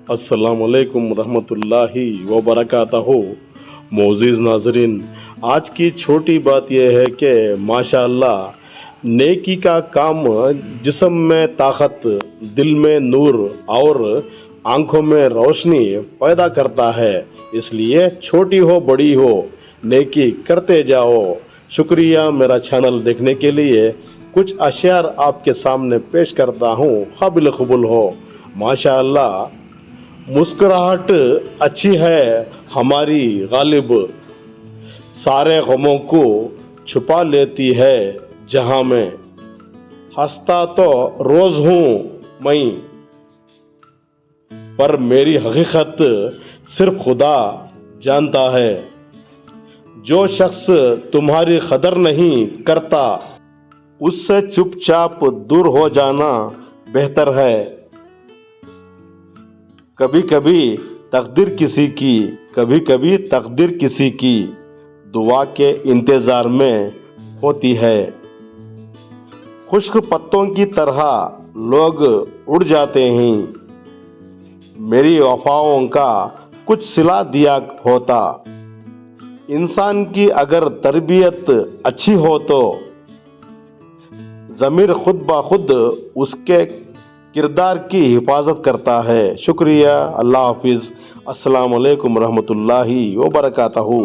अस्सलाम वालेकुम रहमतुल्लाहि व बरकातहू। मोअज़्ज़िज़ नाज़रीन, आज की छोटी बात यह है कि माशाअल्लाह नेकी का काम जिस्म में ताकत, दिल में नूर और आंखों में रोशनी पैदा करता है। इसलिए छोटी हो बड़ी हो नेकी करते जाओ। शुक्रिया मेरा चैनल देखने के लिए। कुछ अशआर आपके सामने पेश करता हूँ, काबिल कबूल हो। माशाअल्लाह, मुस्कुराहट अच्छी है हमारी गालिब, सारे गमों को छुपा लेती है जहां में, हंसता तो रोज हूँ मैं, पर मेरी हकीकत सिर्फ खुदा जानता है। जो शख्स तुम्हारी कदर नहीं करता उससे चुपचाप दूर हो जाना बेहतर है। कभी कभी तकदीर किसी की दुआ के इंतजार में होती है। खुश्क पत्तों की तरह लोग उड़ जाते हैं। मेरी वफाओं का कुछ सिला दिया होता। इंसान की अगर तरबियत अच्छी हो तो ज़मीर खुद ब खुद उसके किरदार की हिफाजत करता है। शुक्रिया, अल्लाह हाफिज़, अस्सलाम वालेकुम रहमतुल्लाहि व बरकातहू।